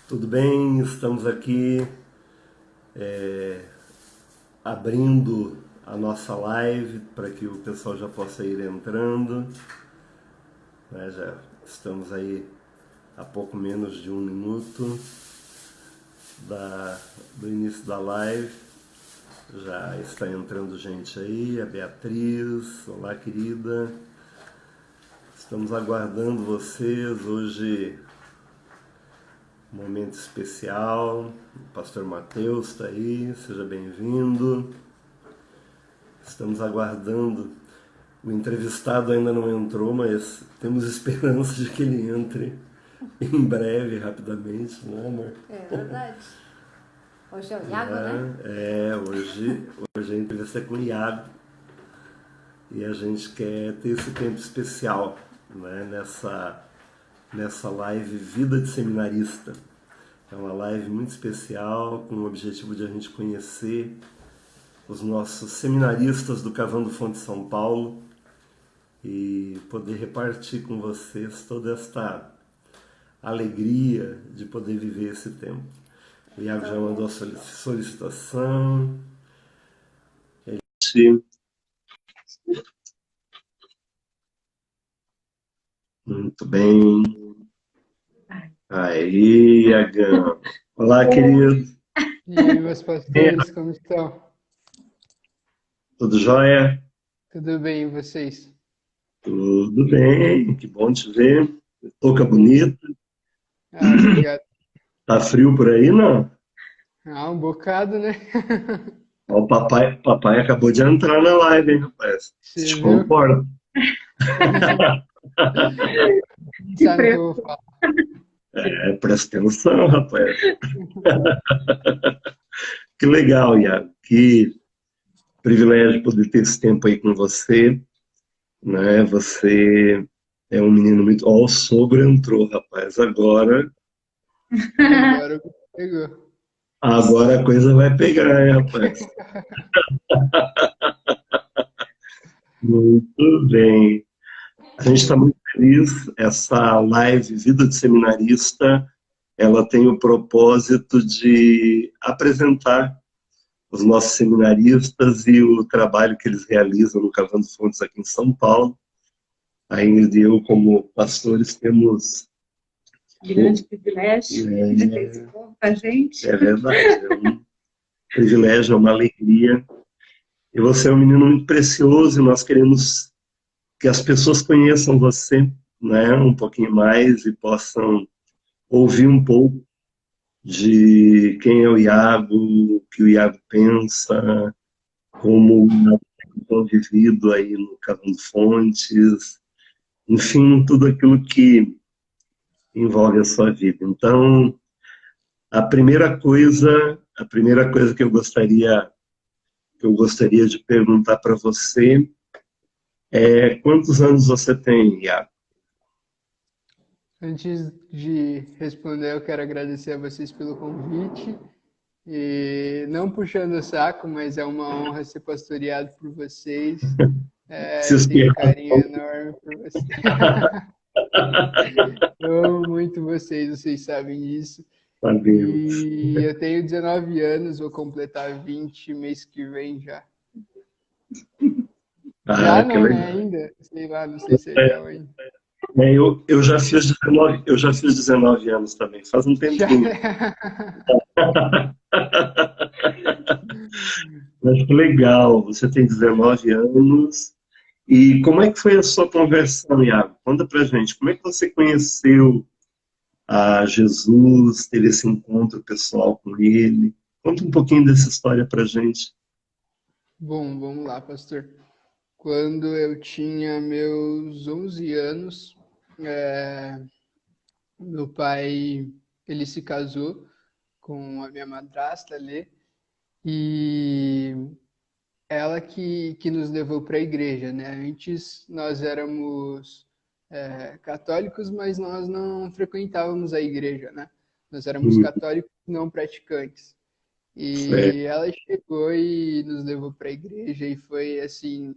Tudo bem? Estamos aqui abrindo a nossa live para que o pessoal já possa ir entrando, né? Já estamos aí a pouco menos de 1 minuto do início da live. Já está entrando gente aí, a Beatriz, olá querida. Estamos aguardando vocês hoje, momento especial. O pastor Mateus está aí, seja bem-vindo. Estamos aguardando. O entrevistado ainda não entrou, mas temos esperança de que ele entre em breve, rapidamente, né, amor? É verdade. Hoje é o Iago, né? Hoje a entrevista é com o Iago e a gente quer ter esse tempo especial, né, nessa live Vida de Seminarista. É uma live muito especial com o objetivo de a gente conhecer os nossos seminaristas do Cavando Fonte São Paulo e poder repartir com vocês toda esta alegria de poder viver esse tempo. O Iago já mandou a solicitação. Sim. Muito bem. Aí, Iagão. Olá, querido. E aí, meus pastores, como estão? Tudo jóia? Tudo bem, e vocês? Tudo bem. Que bom te ver. Touca bonita. Ah, obrigado. Tá frio por aí, não? Ah, um bocado, né? Ó, o papai acabou de entrar na live, hein, rapaz? Você Se viu? comporta. Sabe o que eu vou falar? Presta atenção, rapaz. Que legal, Iago. Que privilégio poder ter esse tempo aí com você, né? Você é um menino muito. Ó, o sogro entrou, rapaz. Agora pegou. Agora a coisa vai pegar, hein, rapaz? Muito bem. A gente está muito feliz. Essa live Vida de Seminarista, ela tem o propósito de apresentar os nossos seminaristas e o trabalho que eles realizam no Cavando Fontes aqui em São Paulo. A Ingrid e eu, como pastores, temos grande privilégio de ter esse povo com a gente. É verdade, é um privilégio, é uma alegria. E você é um menino muito precioso e nós queremos que as pessoas conheçam você, né, um pouquinho mais e possam ouvir um pouco de quem é o Iago, o que o Iago pensa, como tem convivido aí no Cavando Fontes, enfim, tudo aquilo que envolve a sua vida. Então, a primeira coisa que eu gostaria de perguntar para você é quantos anos você tem, Iago? Antes de responder, eu quero agradecer a vocês pelo convite. E não puxando o saco, mas é uma honra ser pastoreado por vocês. Se Tenho um espirrar, carinho enorme por vocês. Eu amo muito vocês sabem disso. sabemos. E eu tenho 19 anos, vou completar 20 mês que vem já. Já Ah, que não, né? legal. Ainda. Sei lá, não sei se é já ou ainda. Eu já fiz 19 anos também, faz um Já. tempinho. Mas que legal, você tem 19 anos. E como é que foi a sua conversão, Iago? Conta pra gente, como é que você conheceu a Jesus, teve esse encontro pessoal com ele? Conta um pouquinho dessa história pra gente. Bom, vamos lá, pastor. Quando eu tinha meus 11 anos, é, meu pai, ele se casou com a minha madrasta ali, e ela que nos levou para a igreja, né? Antes nós éramos católicos, mas nós não frequentávamos a igreja, né? Nós éramos Hum, católicos não praticantes. é, E ela chegou e nos levou para a igreja e foi assim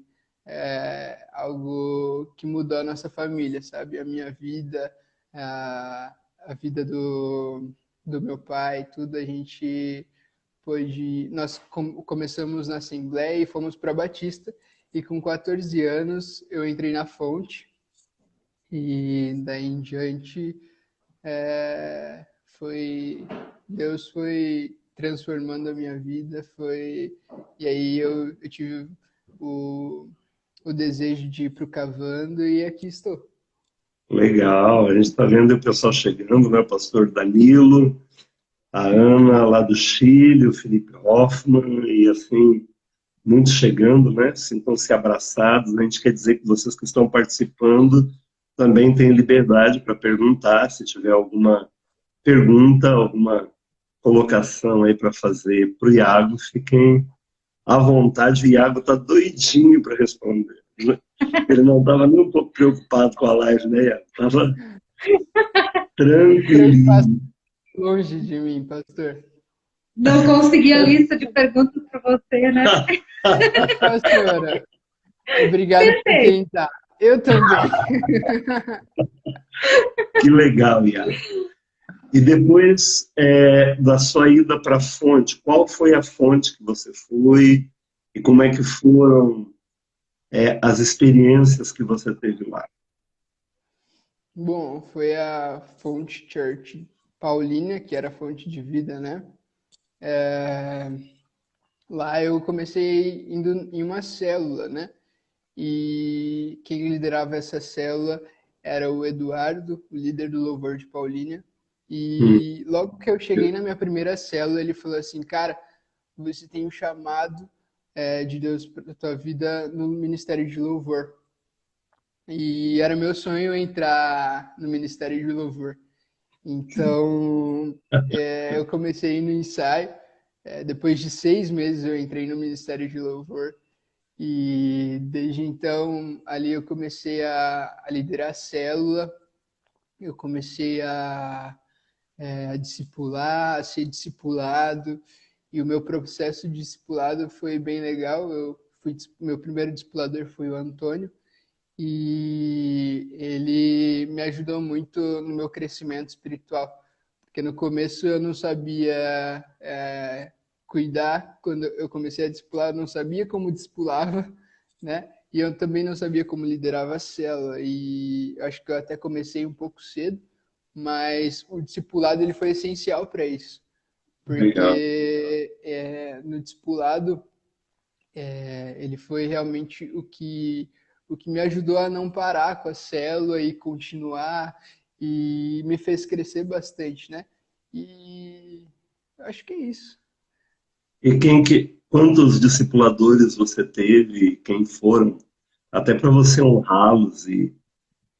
algo que mudou a nossa família, sabe? A minha vida, a, a vida do meu pai, tudo, a gente nós começamos na Assembleia e fomos para Batista, e com 14 anos eu entrei na Fonte, e daí em diante é, Deus foi transformando a minha vida, e aí eu tive o desejo de ir para o Cavando, e aqui estou. Legal, a gente está vendo o pessoal chegando, né? O pastor Danilo, a Ana lá do Chile, o Felipe Hoffman, e assim, muitos chegando, né? Sintam-se abraçados. A gente quer dizer que vocês que estão participando também têm liberdade para perguntar, se tiver alguma pergunta, alguma colocação aí para fazer para o Iago, fiquem à vontade. O Iago está doidinho para responder. Ele não estava nem um pouco preocupado com a live, né, Iago? Estava tranquilo. Longe de mim, pastor. Não consegui a lista de perguntas para você, né? Pastora, obrigado por tentar. Eu também. Que legal, Iago. E depois da sua ida para a fonte, qual foi a fonte que você foi e como é que foram as experiências que você teve lá? Bom, foi a Fonte Church Paulínia, que era a fonte de vida, né? Lá eu comecei indo em uma célula, né? E quem liderava essa célula era o Eduardo, o líder do louvor de Paulínia. E logo que eu cheguei na minha primeira célula, ele falou assim, cara, você tem um chamado de Deus para a tua vida no ministério de louvor. E era meu sonho entrar no ministério de louvor. Então, eu comecei no ensaio. Depois de 6 meses eu entrei no ministério de louvor. E desde então, ali eu comecei a liderar a célula. Eu comecei a discipular, a ser discipulado, e o meu processo de discipulado foi bem legal. Meu primeiro discipulador foi o Antônio, e ele me ajudou muito no meu crescimento espiritual, porque no começo eu não sabia cuidar. Quando eu comecei a discipular, eu não sabia como discipulava, né? E eu também não sabia como liderava a célula, e acho que eu até comecei um pouco cedo, mas o discipulado ele foi essencial para isso, porque no discipulado ele foi realmente o que me ajudou a não parar com a célula e continuar, e me fez crescer bastante, né? E acho que é isso. E quantos discipuladores você teve e quem foram? Até para você honrá-los e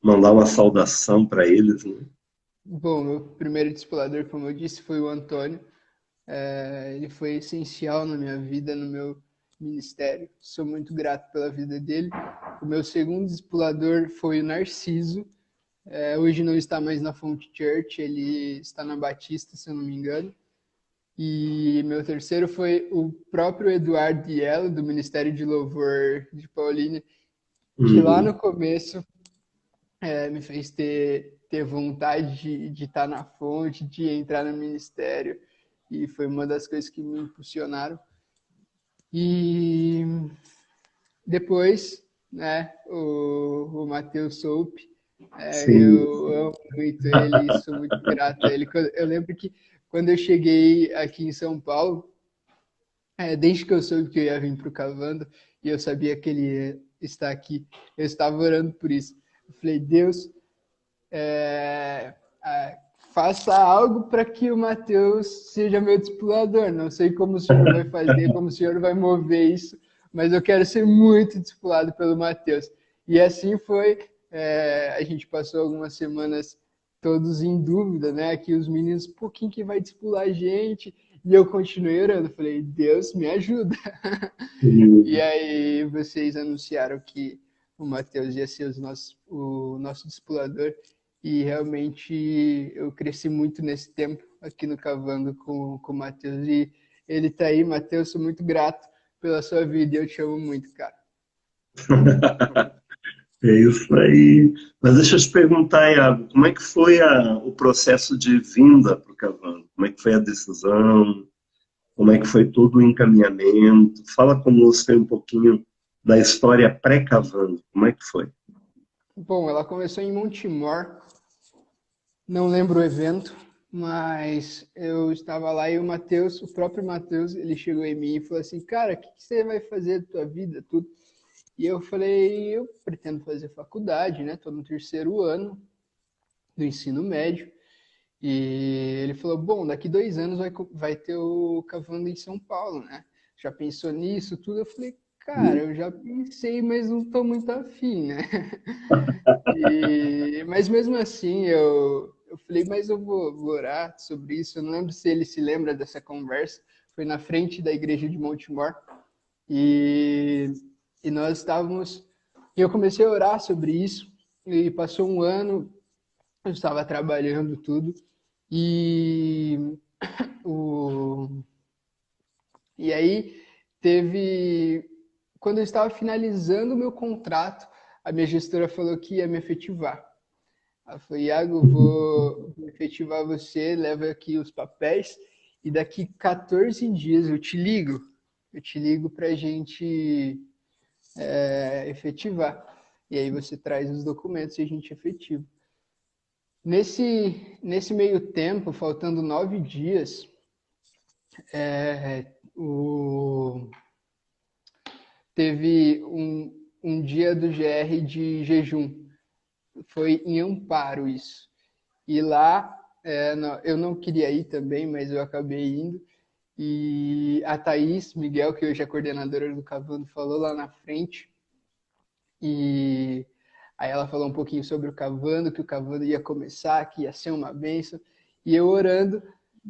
mandar uma saudação para eles, né? Bom, meu primeiro discipulador, como eu disse, foi o Antônio. Ele foi essencial na minha vida, no meu ministério. Sou muito grato pela vida dele. O meu segundo discipulador foi o Narciso. Hoje não está mais na Fonte Church, ele está na Batista, se eu não me engano. E meu terceiro foi o próprio Eduardo Diello, do Ministério de Louvor de Paulínia, que lá no começo me fez ter vontade de estar na fonte, de entrar no ministério, e foi uma das coisas que me impulsionaram. E depois, né, o Matheus Soupe, eu amo muito ele, sou muito grato a ele. Eu lembro que quando eu cheguei aqui em São Paulo, desde que eu soube que eu ia vir para o Cavando, e eu sabia que ele ia estar aqui, eu estava orando por isso. Eu falei, Deus, faça algo para que o Matheus seja meu discipulador. Não sei como o Senhor vai fazer, como o Senhor vai mover isso, mas eu quero ser muito discipulado pelo Matheus. E assim foi. A gente passou algumas semanas todos em dúvida, né? Que os meninos, pô, quem que vai discipular a gente? E eu continuei orando. Falei, Deus, me ajuda. E aí vocês anunciaram que o Matheus ia ser o nosso discipulador. E realmente eu cresci muito nesse tempo aqui no Cavando com o Matheus. E ele tá aí, Matheus, sou muito grato pela sua vida e eu te amo muito, cara. É isso aí. Mas deixa eu te perguntar, Iago, como é que foi o processo de vinda para o Cavando? Como é que foi a decisão? Como é que foi todo o encaminhamento? Fala conosco aí um pouquinho da história pré-Cavando. Como é que foi? Bom, ela começou em Montemor, não lembro o evento, mas eu estava lá e o Matheus, o próprio Matheus, ele chegou em mim e falou assim, cara, o que você vai fazer da tua vida, tudo? E eu falei, eu pretendo fazer faculdade, né? Estou no terceiro ano do ensino médio. E ele falou, bom, daqui 2 anos vai ter o Cavando em São Paulo, né? Já pensou nisso, tudo? Eu falei, cara, eu já pensei, mas não estou muito afim, né? Mas mesmo assim, eu falei, mas eu vou orar sobre isso. Eu não lembro se ele se lembra dessa conversa. Foi na frente da igreja de Montemor. E, e nós estávamos... E eu comecei a orar sobre isso. E passou um ano, eu estava trabalhando tudo. E, o, e aí teve... Quando eu estava finalizando o meu contrato, a minha gestora falou que ia me efetivar. Ela falou, Iago, vou efetivar você, leva aqui os papéis e daqui 14 dias eu te ligo. Eu te ligo para a gente efetivar. E aí você traz os documentos e a gente efetiva. Nesse meio tempo, faltando 9 dias, teve um dia do GR de jejum. Foi em Amparo isso. E lá, eu não queria ir também, mas eu acabei indo. E a Thaís Miguel, que hoje é coordenadora do Cavando, falou lá na frente. E aí ela falou um pouquinho sobre o Cavando, que o Cavando ia começar, que ia ser uma bênção. E eu orando,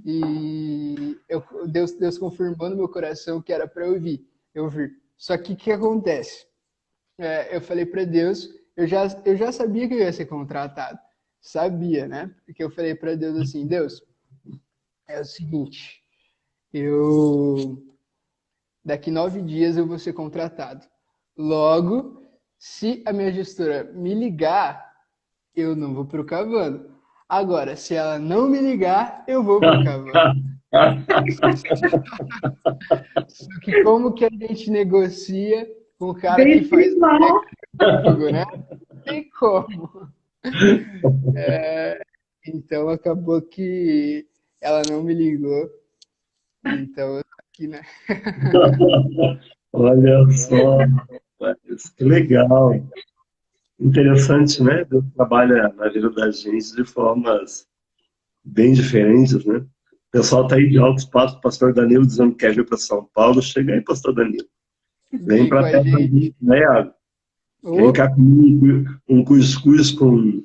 e Deus confirmando no meu coração que era para eu vir. Eu vir. Só que o que acontece? Eu falei para Deus, eu já sabia que eu ia ser contratado. Sabia, né? Porque eu falei para Deus assim, Deus, é o seguinte, daqui 9 dias eu vou ser contratado. Logo, se a minha gestora me ligar, eu não vou pro Cavando. Agora, se ela não me ligar, eu vou pro Cavando. Só que como que a gente negocia com o cara que Bem faz o mal. comigo, né? Não tem como. Então acabou que ela não me ligou. Então eu tô aqui, né? Olha só, rapaz, que legal. Interessante, né? Deus trabalha na vida da gente de formas bem diferentes, né? O pessoal está aí de altos passos, pastor Danilo dizendo que quer vir para São Paulo. Chega aí, pastor Danilo. Vem Vem com para a perto da gente. gente, né, Iago? Vem Oh, cá comigo, um cuscuz com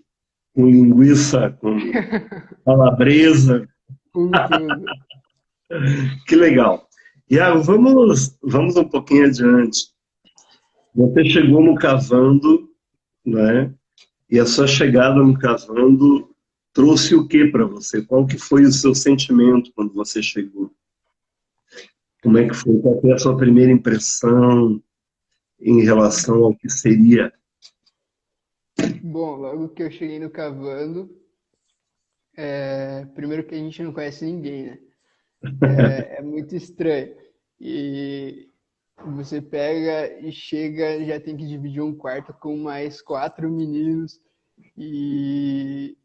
linguiça, com calabresa. com tudo. Que legal. Iago, vamos um pouquinho adiante. Você chegou no Cavando, né? E a sua chegada no Cavando trouxe o que para você? Qual que foi o seu sentimento quando você chegou? Como é que foi? Qual foi a sua primeira impressão em relação ao que seria? Bom, logo que eu cheguei no Cavando, primeiro que a gente não conhece ninguém, né? É muito estranho. E você pega e chega, já tem que dividir um quarto com mais 4 meninos. E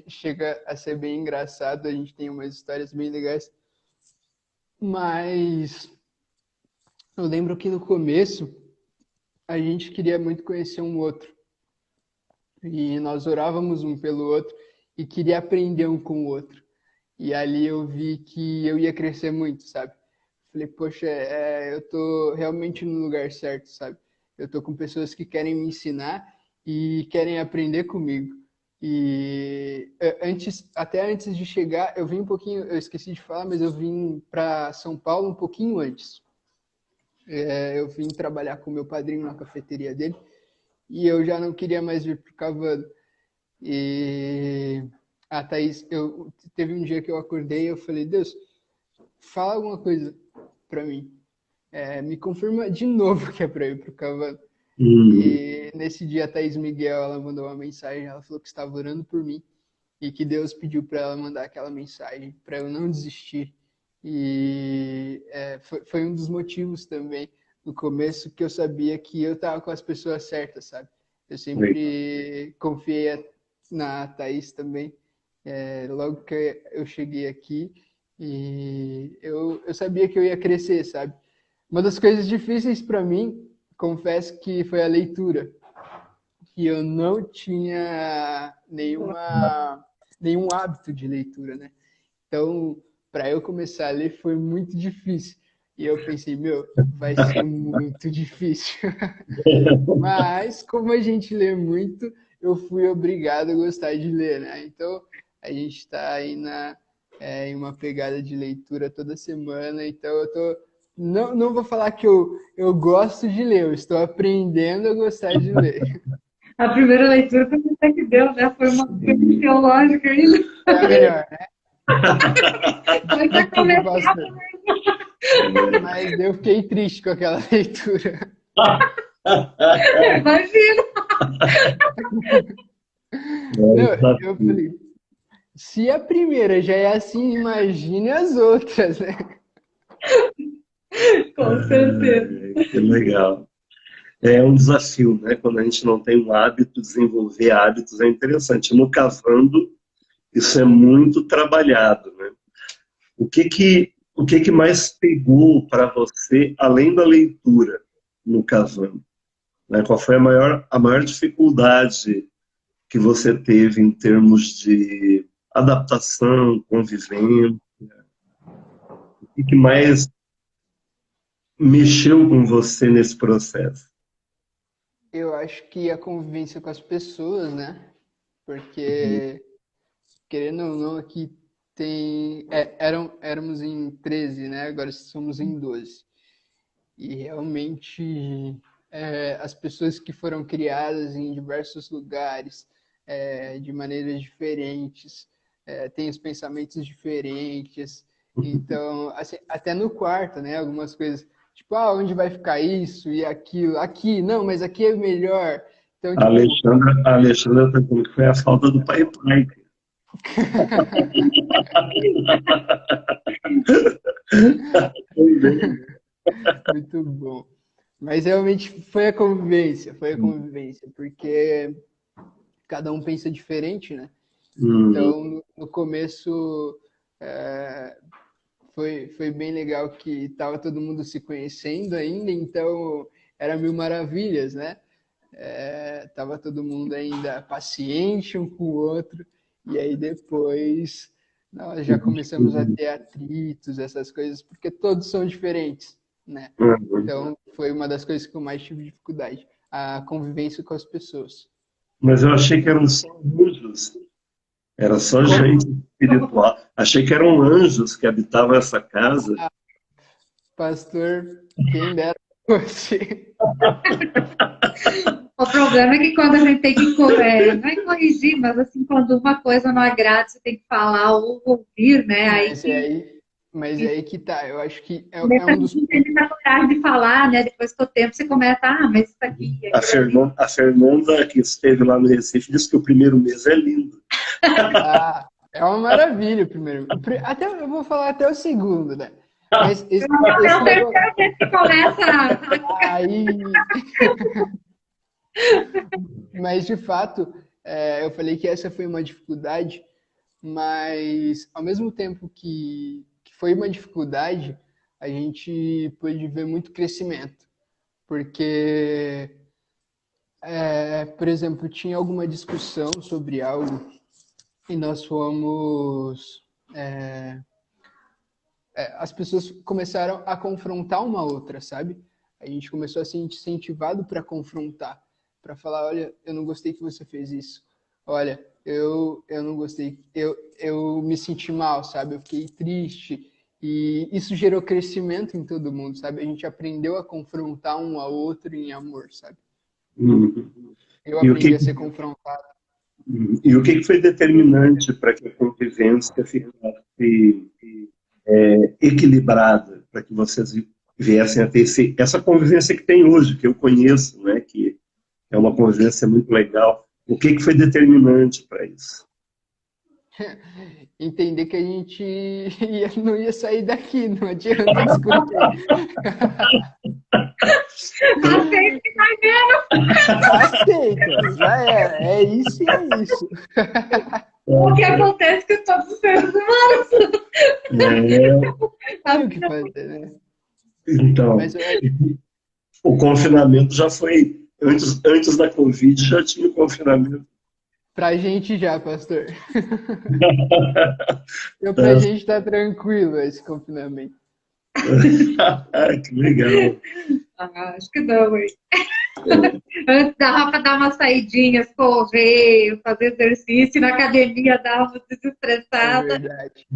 chega a ser bem engraçado, a gente tem umas histórias bem legais. Mas eu lembro que no começo a gente queria muito conhecer um outro. E nós orávamos um pelo outro e queria aprender um com o outro. E ali eu vi que eu ia crescer muito, sabe? Falei, poxa, eu tô realmente no lugar certo, sabe? Eu tô com pessoas que querem me ensinar e querem aprender comigo. E até antes de chegar, eu vim um pouquinho, eu esqueci de falar, mas eu vim para São Paulo um pouquinho antes. Eu vim trabalhar com meu padrinho na cafeteria dele e eu já não queria mais vir para o Cavando. E a Thaís, teve um dia que eu acordei e eu falei, Deus, fala alguma coisa para mim. Me confirma de novo que é para ir para o Cavando. E nesse dia a Thaís Miguel, ela mandou uma mensagem, ela falou que estava orando por mim e que Deus pediu para ela mandar aquela mensagem, para eu não desistir. E foi um dos motivos também, no começo, que eu sabia que eu estava com as pessoas certas, sabe? Eu sempre confiei na Thaís também, logo que eu cheguei aqui, e eu sabia que eu ia crescer, sabe? Uma das coisas difíceis para mim, confesso que foi a leitura, que eu não tinha nenhum hábito de leitura, né? Então, para eu começar a ler foi muito difícil. E eu pensei, vai ser muito difícil. Mas, como a gente lê muito, eu fui obrigado a gostar de ler, né? Então, a gente está aí em uma pegada de leitura toda semana. Então, não vou falar que eu gosto de ler, eu estou aprendendo a gostar de ler. A primeira leitura foi até que deu, né? Foi uma coisa teológica ainda. É a melhor, né? Foi pra começar. Mas eu fiquei triste com aquela leitura. Imagina! Eu falei, se a primeira já é assim, imagine as outras, né? Com certeza. Que legal. É um desafio, né? Quando a gente não tem um hábito, desenvolver hábitos é interessante. No Cavando, isso é muito trabalhado, né? O que mais pegou para você, além da leitura, no Cavando? Né? Qual foi a maior dificuldade que você teve em termos de adaptação, convivência? O que mais mexeu com você nesse processo? Eu acho que a convivência com as pessoas, né? Porque, querendo ou não, aqui éramos em 13, né? Agora somos em 12. E realmente as pessoas que foram criadas em diversos lugares, de maneiras diferentes, têm os pensamentos diferentes. Então, assim, até no quarto, né? Algumas coisas, tipo, onde vai ficar isso e aquilo? Aqui, não, mas aqui é melhor. Então, A Alexandra está dizendo que foi a falta do pai. Muito bom. Mas realmente foi a convivência, porque cada um pensa diferente, né? Então, no começo, foi bem legal que estava todo mundo se conhecendo ainda, então era mil maravilhas, né? Tava todo mundo ainda paciente um com o outro, e aí depois nós já começamos a ter atritos, essas coisas, porque todos são diferentes, né? Então foi uma das coisas que eu mais tive dificuldade, a convivência com as pessoas. Mas eu achei que eram só anjos. Era só gente espiritual. Achei que eram anjos que habitavam essa casa. Pastor, quem dera fosse. O problema é que quando a gente tem que não é corrigir, mas assim, quando uma coisa não agrada, você tem que falar ou ouvir, né? Mas é aí que tá, eu acho que é um dos... Você tem a coragem de falar, né? Depois que o tempo você começa, mas isso aqui... A Fernanda, que esteve lá no Recife, disse que o primeiro mês é lindo. É uma maravilha o primeiro. Até, eu vou falar até o segundo, né? Mas esse negócio... que começa... Aí... Mas, de fato, eu falei que essa foi uma dificuldade, mas, ao mesmo tempo que foi uma dificuldade, a gente pôde ver muito crescimento. Porque, por exemplo, tinha alguma discussão sobre algo e nós fomos... as pessoas começaram a confrontar uma outra, sabe? A gente começou a ser incentivado para confrontar, para falar, olha, eu não gostei que você fez isso. Olha, eu não gostei, eu me senti mal, sabe? Eu fiquei triste. E isso gerou crescimento em todo mundo, sabe? A gente aprendeu a confrontar um ao outro em amor, sabe? Eu aprendi a ser confrontado. E o que foi determinante para que a convivência ficasse equilibrada, para que vocês viessem a ter essa convivência que tem hoje, que eu conheço, né? Que É uma convivência muito legal. O que foi determinante para isso? Entender que a gente não ia sair daqui, não adianta discutir. Aceito que vai ver Aceita, já é isso e é isso. o que acontece com todos os seres humanos. Tem o que fazer, né? Então, Mas o confinamento já foi, antes da Covid já tinha o confinamento. pra gente já, pastor. Pra gente tá tranquilo esse confinamento. Que legal. Acho que não, hein? Antes dava para dar umas saidinhas, correr, fazer exercício, na academia dar uma É desestressada. verdade.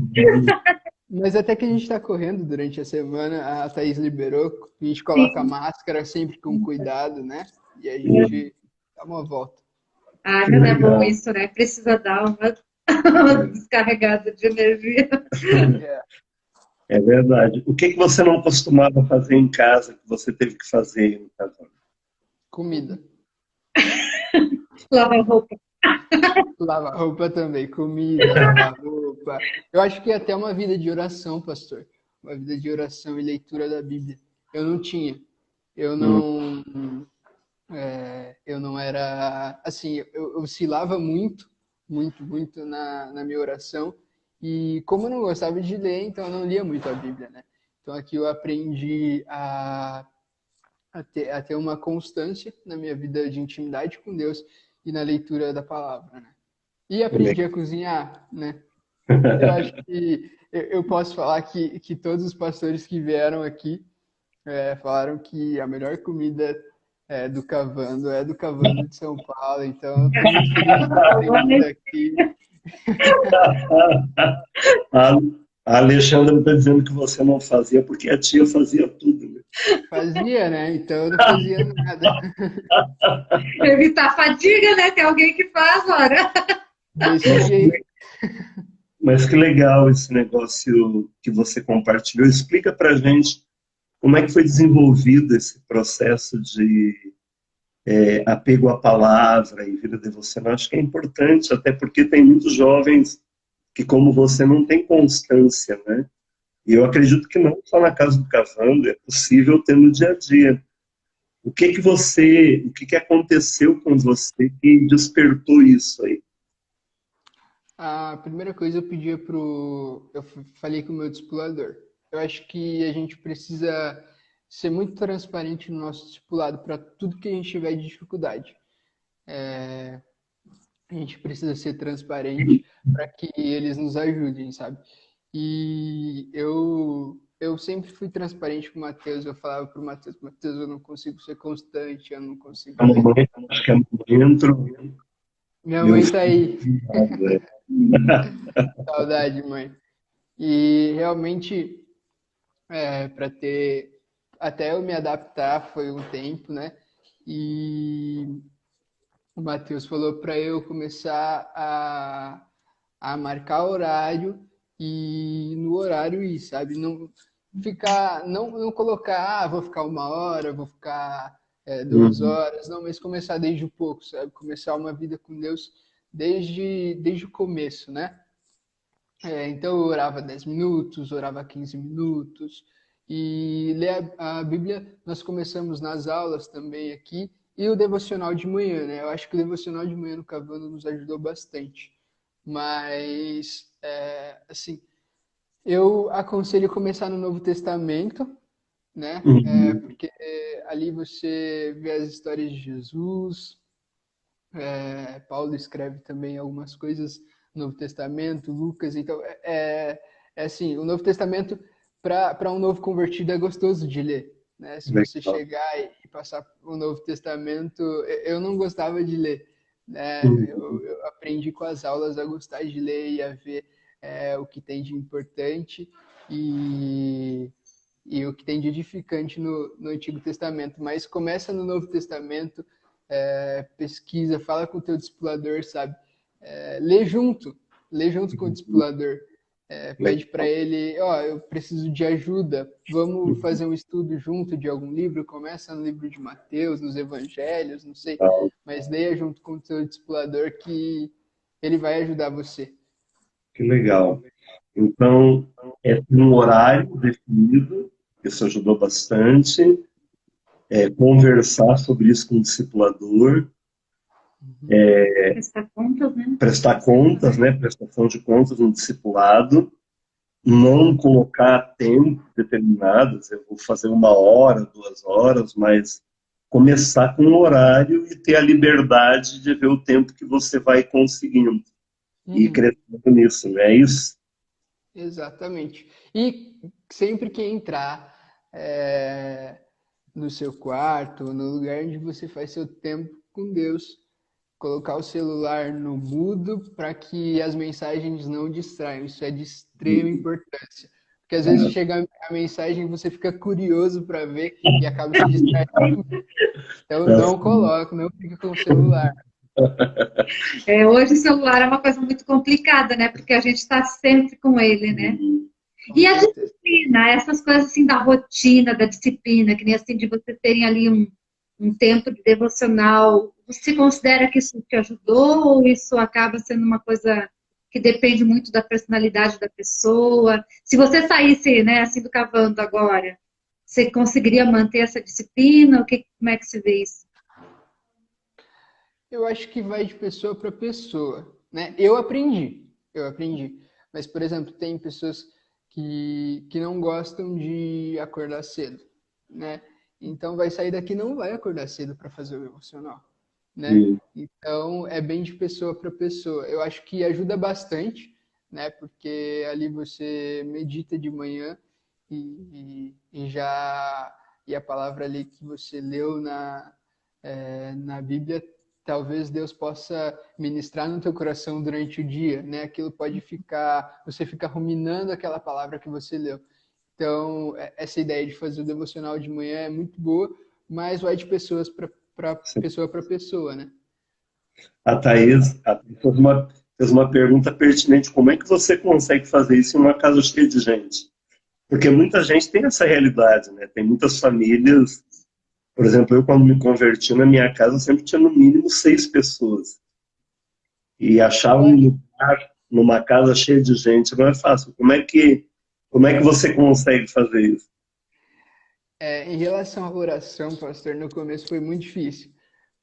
Mas até que a gente tá correndo durante a semana, a Thaís liberou, a gente coloca a máscara sempre com cuidado, né? E a gente dá uma volta. Ah, mas é bom isso, né? Precisa dar uma descarregada de energia. É verdade. O que você não costumava fazer em casa que você teve que fazer no casamento? Comida. Lavar roupa. Lavar roupa também, comida, lavar roupa. Eu acho que até uma vida de oração, pastor. Uma vida de oração e leitura da Bíblia. Eu não tinha. Eu não era, assim, eu oscilava muito, muito, muito na minha oração. E como eu não gostava de ler, então eu não lia muito a Bíblia, né? Então aqui eu aprendi a ter uma constância na minha vida de intimidade com Deus e na leitura da palavra, né? E aprendi a cozinhar, né? Eu acho que eu posso falar que todos os pastores que vieram aqui falaram que a melhor comida do Cavando é do Cavando de São Paulo. Então, estou muito feliz de ter vindo aqui. A Alexandra está dizendo que você não fazia porque a tia fazia tudo. Né? Fazia, né? Então eu não fazia nada. Evitar fadiga, né? Tem alguém que faz, ora. Desse jeito. Mas que legal esse negócio que você compartilhou. Explica pra gente como é que foi desenvolvido esse processo de apego à palavra e vida devocional. Acho que é importante, até porque tem muitos jovens que, como você, não tem constância, né? E eu acredito que não só na casa do Cavando, é possível ter no dia a dia. O que aconteceu com você que despertou isso aí? A primeira coisa eu falei com o meu discipulador. Eu acho que a gente precisa ser muito transparente no nosso discipulado para tudo que a gente tiver de dificuldade. A gente precisa ser transparente para que eles nos ajudem, sabe? E eu sempre fui transparente com o Matheus. Eu falava para o Matheus, eu não consigo ser constante, eu não consigo A ler. mamãe, acho que a mamãe entrou. Minha mãe tá aí. Saudade, mãe. E realmente, para ter até eu me adaptar foi um tempo, né? E o Matheus falou para eu começar a marcar horário e no horário ir, sabe? Não ficar, não colocar, vou ficar 1 hora, vou ficar 2 horas, não, mas começar desde o pouco, sabe? Começar uma vida com Deus desde o começo, né? Então eu orava 10 minutos, orava 15 minutos, e ler a Bíblia nós começamos nas aulas também aqui, e o devocional de manhã, né? Eu acho que o devocional de manhã no Cavando nos ajudou bastante. Mas, assim, eu aconselho começar no Novo Testamento, né? Porque ali você vê as histórias de Jesus. Paulo escreve também algumas coisas no Novo Testamento, Lucas. Então, assim, o Novo Testamento, para um novo convertido, é gostoso de ler. Né? Se você chegar e passar o Novo Testamento, eu não gostava de ler. Né? Eu aprendi com as aulas a gostar de ler e a ver o que tem de importante e o que tem de edificante no Antigo Testamento. Mas começa no Novo Testamento, pesquisa, fala com o teu discipulador, sabe? Lê junto com o discipulador. Pede para ele, eu preciso de ajuda, vamos fazer um estudo junto de algum livro, começa no livro de Mateus, nos Evangelhos, não sei, mas leia junto com o seu discipulador que ele vai ajudar você. Que legal. Então, é um horário definido, isso ajudou bastante, conversar sobre isso com o discipulador, Prestar contas, né? prestar contas, né? Prestação de contas no discipulado, não colocar tempo determinados, eu vou fazer 1 hora, 2 horas, mas começar com um horário e ter a liberdade de ver o tempo que você vai conseguindo e crescendo nisso, não é isso? Exatamente. E sempre que entrar no seu quarto, no lugar onde você faz seu tempo com Deus, colocar o celular no mudo para que as mensagens não distraiam. Isso é de extrema importância. Porque às vezes chega a mensagem e você fica curioso para ver e acaba se distraindo. Então não coloque, não fique com o celular. Hoje o celular é uma coisa muito complicada, né? Porque a gente está sempre com ele, né? E a disciplina, essas coisas assim da rotina, da disciplina, que nem assim de você terem ali um tempo de devocional, você considera que isso te ajudou ou isso acaba sendo uma coisa que depende muito da personalidade da pessoa? Se você saísse, né, assim do cavando agora, você conseguiria manter essa disciplina? Como é que se vê isso? Eu acho que vai de pessoa para pessoa, né? Eu aprendi. Mas, por exemplo, tem pessoas que não gostam de acordar cedo, né? Então, vai sair daqui e não vai acordar cedo para fazer o devocional, né? Então, é bem de pessoa para pessoa. Eu acho que ajuda bastante, né? Porque ali você medita de manhã e a palavra ali que você leu na Bíblia, talvez Deus possa ministrar no teu coração durante o dia, né? Aquilo pode você fica ruminando aquela palavra que você leu. Então, essa ideia de fazer o devocional de manhã é muito boa, mas vai de pessoas para pessoa, né? A Thaís fez uma pergunta pertinente. Como é que você consegue fazer isso em uma casa cheia de gente? Porque muita gente tem essa realidade, né? Tem muitas famílias. Por exemplo, eu quando me converti na minha casa, eu sempre tinha no mínimo 6 pessoas. E achar um lugar numa casa cheia de gente não é fácil. Como é que você consegue fazer isso? Em relação à oração, pastor, no começo foi muito difícil,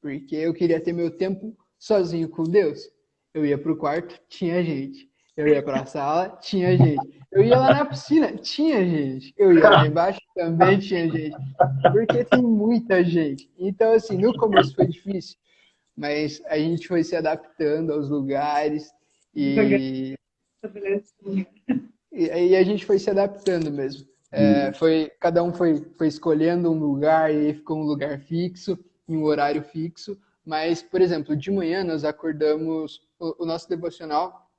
porque eu queria ter meu tempo sozinho com Deus. Eu ia para o quarto, tinha gente. Eu ia para a sala, tinha gente. Eu ia lá na piscina, tinha gente. Eu ia lá embaixo, também tinha gente. Porque tem muita gente. Então, assim, no começo foi difícil, mas a gente foi se adaptando aos lugares e aí a gente foi se adaptando mesmo. Cada um foi escolhendo um lugar e ficou um lugar fixo, em um horário fixo. Mas, por exemplo, de manhã nós acordamos, o nosso devocional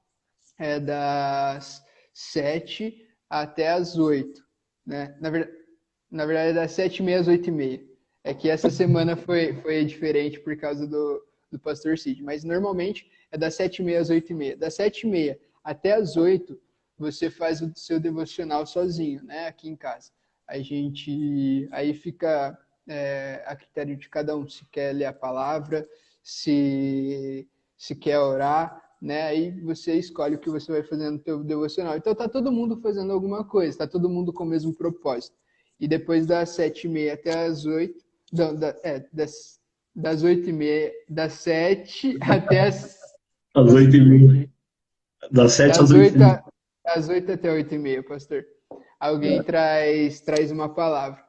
é das 7 até as 8, né? Na verdade é das 7h30 às 8h30. É que essa semana foi diferente por causa do pastor Cid, mas normalmente é das 7h30 às 8h30. Das 7h30 até as 8 você faz o seu devocional sozinho, né? Aqui em casa. Aí fica a critério de cada um, se quer ler a palavra, se quer orar, né? Aí você escolhe o que você vai fazer no teu devocional. Então tá todo mundo fazendo alguma coisa, tá todo mundo com o mesmo propósito. E depois das 7h30 até as 8, das 8h30, das 7 até as 8h30. Das 7 às 8h30. Das 8 até 8h30, pastor. Alguém traz uma palavra.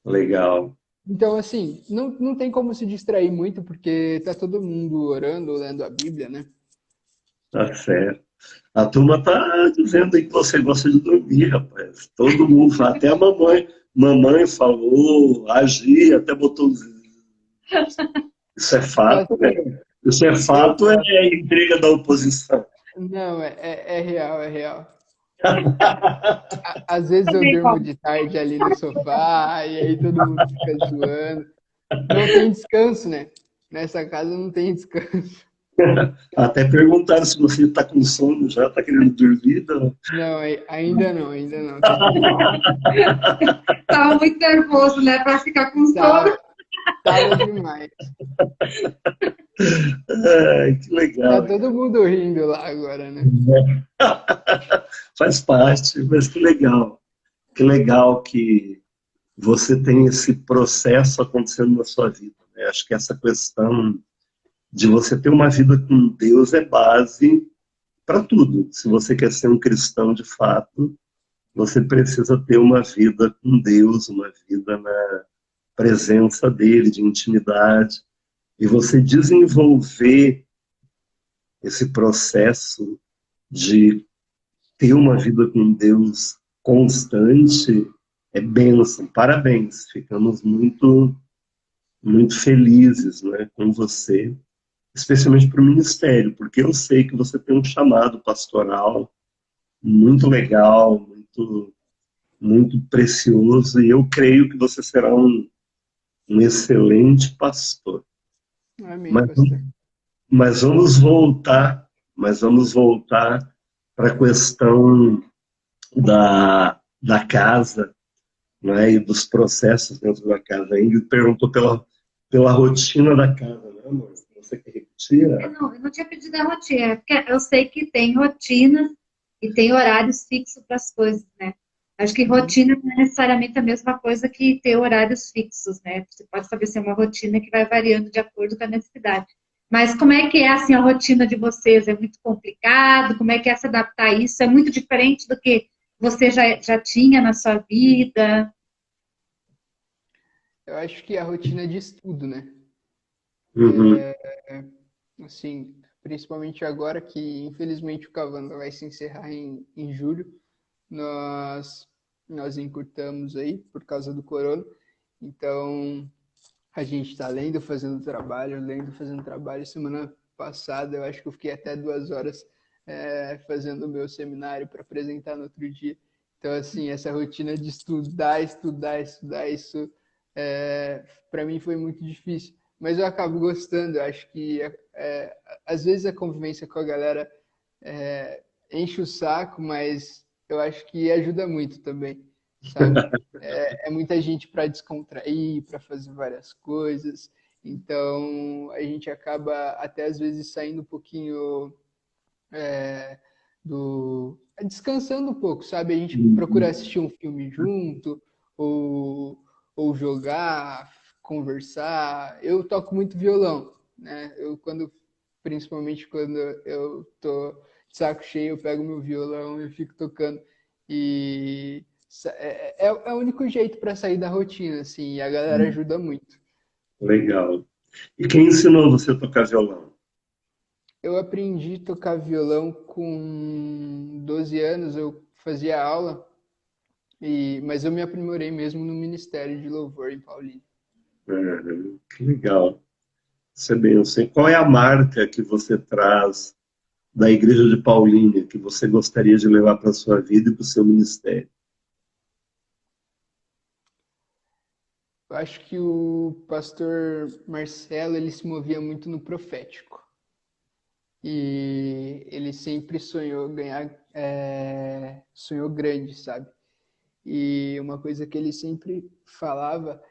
Legal. Então, assim, não tem como se distrair muito, porque tá todo mundo orando, lendo a Bíblia, né? Tá certo. A turma tá dizendo aí que você gosta de dormir, rapaz. Todo mundo fala, até a mamãe falou, a Gi até botou. Isso é fato, né? Isso é fato, é intriga da oposição. Não, é real, é real. Às vezes eu durmo de tarde ali no sofá, e aí todo mundo fica zoando. Não tem descanso, né? Nessa casa não tem descanso. Até perguntaram se você está com sono já, está querendo dormir. Não? Não, ainda não, ainda não. Tá Tava muito nervoso, né? Para ficar com sono. Tava, tava demais. Ai, que Tá legal. todo mundo rindo lá agora, né? Faz parte, mas que legal. Que legal que você tem esse processo acontecendo na sua vida, né? Acho que essa questão de você ter uma vida com Deus é base para tudo. Se você quer ser um cristão de fato, você precisa ter uma vida com Deus, uma vida na presença dele, de intimidade. E você desenvolver esse processo de ter uma vida com Deus constante é bênção. Parabéns. Ficamos muito, muito felizes, né, com você, especialmente para o ministério, porque eu sei que você tem um chamado pastoral muito legal, muito, muito precioso, e eu creio que você será um excelente pastor. Amém, Mas, pastor. mas vamos voltar para a questão da casa, né, e dos processos dentro da casa. A Ingrid perguntou pela rotina da casa, né, amor? Você que repetia? Eu não tinha pedido a rotina, porque eu sei que tem rotinas e tem horários fixos para as coisas, né? Acho que rotina não é necessariamente a mesma coisa que ter horários fixos, né? Você pode estabelecer uma rotina que vai variando de acordo com a necessidade. Mas como é que é assim a rotina de vocês? É muito complicado? Como é que é se adaptar a isso? É muito diferente do que você já tinha na sua vida? Eu acho que a rotina diz tudo, né? Uhum. Assim, principalmente agora que, infelizmente, o Cavanda vai se encerrar em julho, nós encurtamos aí por causa do corona. Então, a gente está lendo, fazendo trabalho. Semana passada, eu acho que eu fiquei até 2 horas fazendo o meu seminário para apresentar no outro dia. Então, assim, essa rotina de estudar, isso, para mim foi muito difícil. Mas eu acabo gostando. Eu acho que, às vezes, a convivência com a galera enche o saco, mas eu acho que ajuda muito também, sabe? É muita gente para descontrair, para fazer várias coisas. Então, a gente acaba até às vezes saindo um pouquinho descansando um pouco, sabe? A gente procura assistir um filme junto, ou, ou jogar, conversar. Eu toco muito violão, né? Principalmente quando eu tô de saco cheio, eu pego meu violão e fico tocando. E é o único jeito para sair da rotina, assim, e a galera ajuda muito. Legal. E quem ensinou você a tocar violão? Eu aprendi a tocar violão com 12 anos, eu fazia aula, mas eu me aprimorei mesmo no Ministério de Louvor em Paulínia. Que legal. Isso é bênção. E qual é a marca que você traz da Igreja de Paulínia que você gostaria de levar para a sua vida e para o seu ministério? Eu acho que o pastor Marcelo, ele se movia muito no profético. E ele sempre sonhou sonhou grande, sabe? E uma coisa que ele sempre falava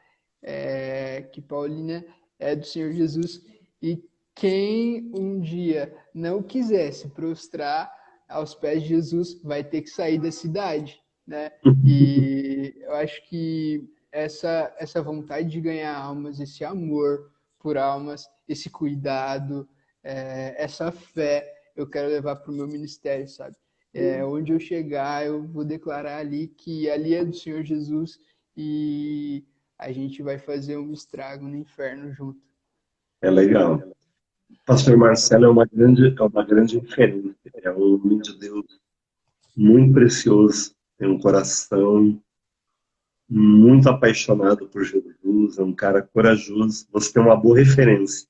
é que Paulínia é do Senhor Jesus e quem um dia não quiser se prostrar aos pés de Jesus vai ter que sair da cidade, né? E eu acho que essa vontade de ganhar almas, esse amor por almas, esse cuidado, essa fé, eu quero levar para o meu ministério, sabe? Onde eu chegar, eu vou declarar ali que ali é do Senhor Jesus e a gente vai fazer um estrago no inferno junto. É legal. Pastor Marcelo é uma grande referência. É um homem de Deus muito precioso. Tem um coração muito apaixonado por Jesus. É um cara corajoso. Você tem uma boa referência.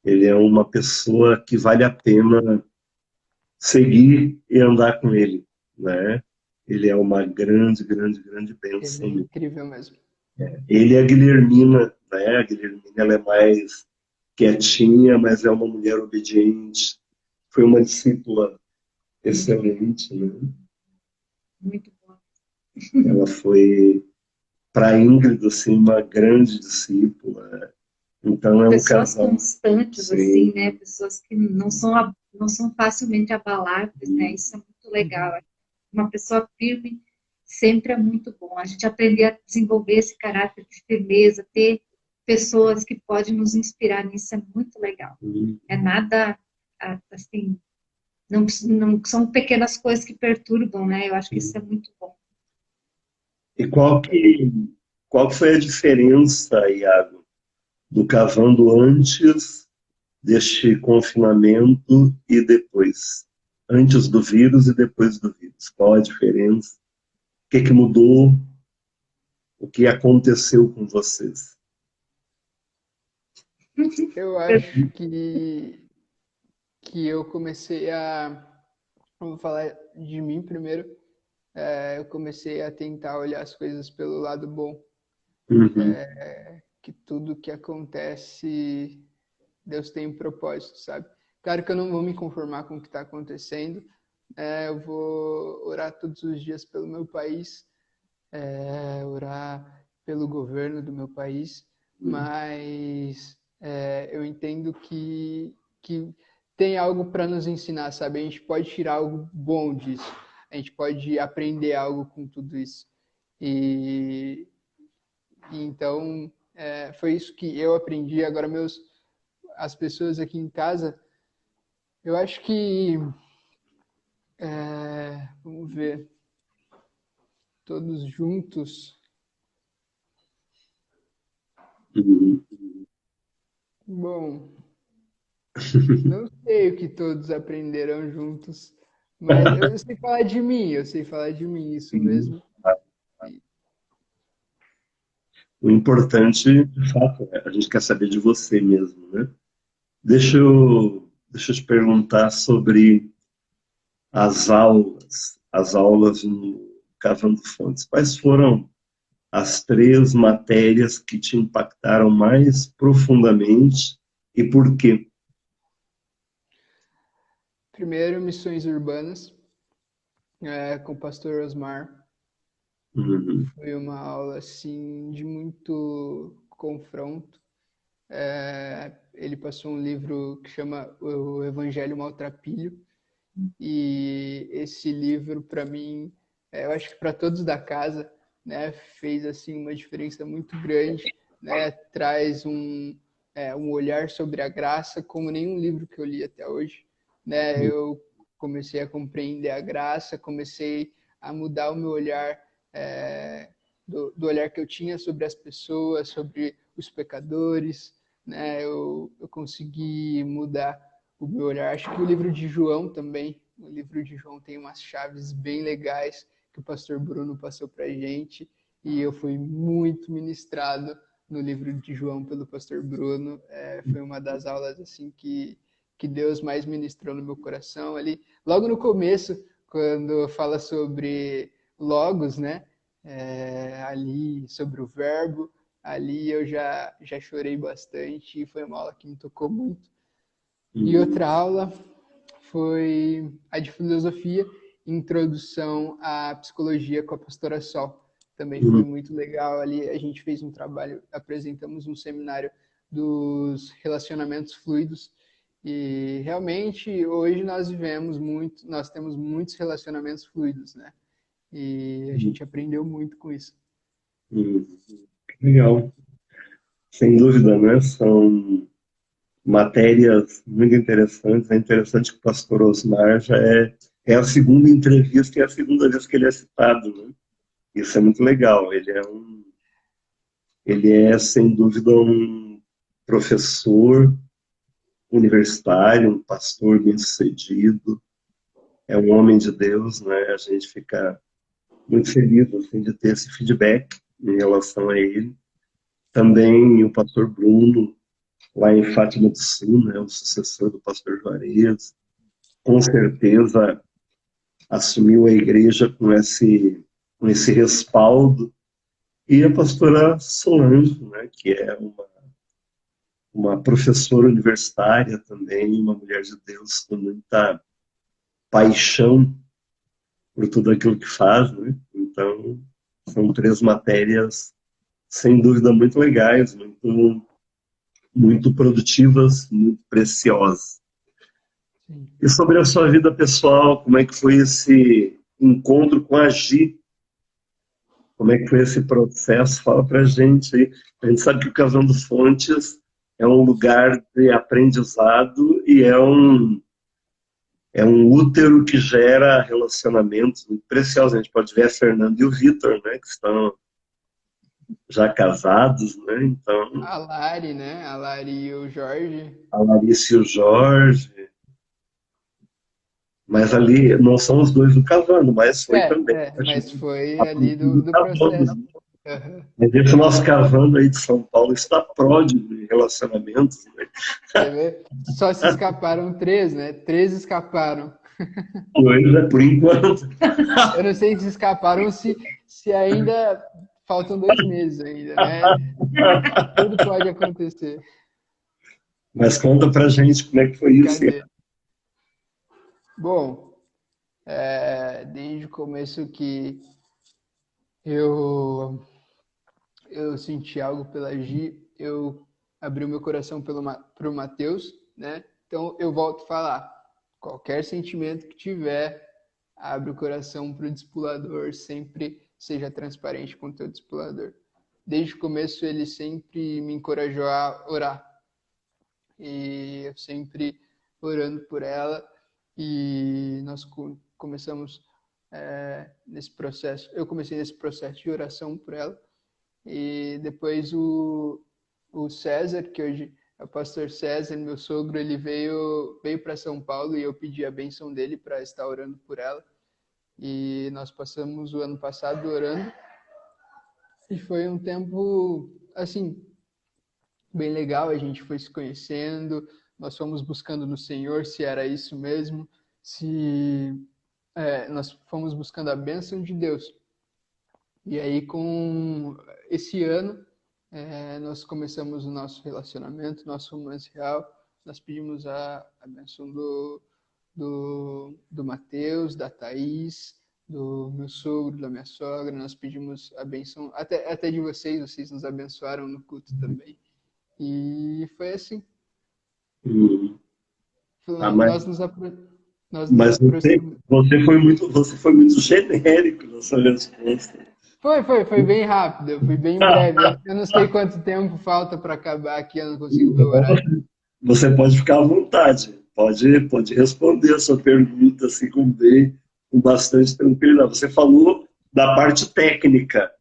Ele é uma pessoa que vale a pena seguir e andar com ele, né? Ele é uma grande, grande, grande Ele é bênção. incrível mesmo. Ele e a Guilhermina, né? A Guilhermina, ela é mais quietinha, mas é uma mulher obediente. Foi uma discípula excelente, né? Muito bom. Ela foi, para Ingrid, assim, uma grande discípula. Então é um Pessoas casal. constantes, Sim. assim, né? Pessoas que não são facilmente abaláveis, né? Isso é muito legal. Uma pessoa firme sempre é muito bom. A gente aprender a desenvolver esse caráter de firmeza, ter pessoas que podem nos inspirar nisso é muito legal. É nada, assim, não são pequenas coisas que perturbam, né? Eu acho que isso é muito bom. E qual que foi a diferença, Iago, do Cavando antes deste confinamento e depois? Antes do vírus e depois do vírus. Qual a diferença? O que mudou? O que aconteceu com vocês? Eu acho que eu comecei a... Vamos falar de mim primeiro. Eu comecei a tentar olhar as coisas pelo lado bom. Uhum. Que tudo que acontece, Deus tem um propósito, sabe? Claro que eu não vou me conformar com o que está acontecendo. Eu vou orar todos os dias pelo meu país, orar pelo governo do meu país, mas eu entendo que tem algo para nos ensinar, sabe? A gente pode tirar algo bom disso, a gente pode aprender algo com tudo isso. E então foi isso que eu aprendi. Agora as pessoas aqui em casa, eu acho que vamos ver, todos juntos. Uhum. Bom, não sei o que todos aprenderam juntos, mas eu sei falar de mim, isso mesmo. O importante, de fato, a gente quer saber de você mesmo, né? Deixa eu te perguntar sobre as aulas no Cavando Fontes. Quais foram as 3 matérias que te impactaram mais profundamente e por quê? Primeiro, missões urbanas, com o pastor Osmar. Uhum. Foi uma aula assim de muito confronto. Ele passou um livro que chama O Evangelho Maltrapilho, e esse livro, para mim, eu acho que para todos da casa, né, fez assim uma diferença muito grande, né, traz um olhar sobre a graça como nenhum livro que eu li até hoje, né. Eu comecei a compreender a graça, comecei a mudar o meu olhar, do olhar que eu tinha sobre as pessoas, sobre os pecadores, né. Eu consegui mudar o meu olhar. Acho que o livro de João também, o livro de João tem umas chaves bem legais que o pastor Bruno passou para a gente, e eu fui muito ministrado no livro de João pelo pastor Bruno. Foi uma das aulas assim que Deus mais ministrou no meu coração ali. Logo no começo, quando fala sobre logos, né? Ali sobre o verbo, ali eu já chorei bastante, e foi uma aula que me tocou muito. E outra aula foi a de filosofia, introdução à psicologia com a pastora Sol. Também foi muito legal. Ali a gente fez um trabalho, apresentamos um seminário dos relacionamentos fluidos, e realmente hoje nós temos muitos relacionamentos fluidos, né? E a gente aprendeu muito com isso. Legal. Sem dúvida, né? São matérias muito interessantes. É interessante que o pastor Osmar já é a segunda entrevista e é a segunda vez que ele é citado, né? Isso é muito legal. Ele é sem dúvida um professor universitário, um pastor bem-sucedido, é um homem de Deus, né? A gente fica muito feliz assim, de ter esse feedback em relação a ele. Também o pastor Bruno, lá em Fátima do Sul, né? O sucessor do pastor Juarez, com certeza assumiu a igreja com esse respaldo. E a pastora Solange, né? Que é uma professora universitária também, uma mulher de Deus com muita paixão por tudo aquilo que faz, né? Então, são 3 matérias, sem dúvida, muito legais, muito produtivas, muito preciosas. Sim. E sobre a sua vida pessoal, como é que foi esse encontro com a Gi? Como é que foi esse processo? Fala pra gente aí. A gente sabe que o Cavando Fontes é um lugar de aprendizado e é um útero que gera relacionamentos muito preciosos. A gente pode ver a Fernanda e o Vitor, né, que estão já casados, né? Então, A Lari, né? A Lari e o Jorge. a Larissa e o Jorge. Mas ali não são os dois do Cavando, mas foi também. Mas foi A ali partir do do Cavando, processo. né? Aham. Mas esse nosso Cavando aí de São Paulo está pródigo em relacionamentos, né? Quer ver? Só se escaparam 3, né? 3 escaparam. Pois é, por enquanto. Eu não sei se escaparam, se ainda faltam 2 meses ainda, né? Tudo pode acontecer. Mas conta pra gente como é que foi isso. Cadê? Bom, desde o começo que eu, eu senti algo pela Gi, eu abri o meu coração pro Mateus, né? Então eu volto a falar, qualquer sentimento que tiver, abre o coração pro discipulador, sempre seja transparente com o teu discipulador. Desde o começo ele sempre me encorajou a orar. E eu sempre orando por ela, e nós começamos nesse processo. Eu comecei nesse processo de oração por ela, e depois o César, que hoje é o pastor César, meu sogro, ele veio para São Paulo e eu pedi a bênção dele para estar orando por ela. E nós passamos o ano passado orando, e foi um tempo assim bem legal. A gente foi se conhecendo, nós fomos buscando no Senhor se era isso mesmo, se nós fomos buscando a bênção de Deus. E aí, com esse ano, nós começamos o nosso relacionamento, nosso romance real. Nós pedimos a bênção do Mateus, da Thaís, do meu sogro, da minha sogra. Nós pedimos a bênção até de vocês nos abençoaram no culto também. E foi assim. Ah, mas Nós nos mas aproximamos. você foi muito genérico na sua resposta. Foi bem rápido, foi bem breve. Eu não sei quanto tempo falta para acabar aqui, eu não consigo ver o horário. Você pode ficar à vontade, pode responder a sua pergunta assim com bastante tranquilidade. Você falou da parte técnica,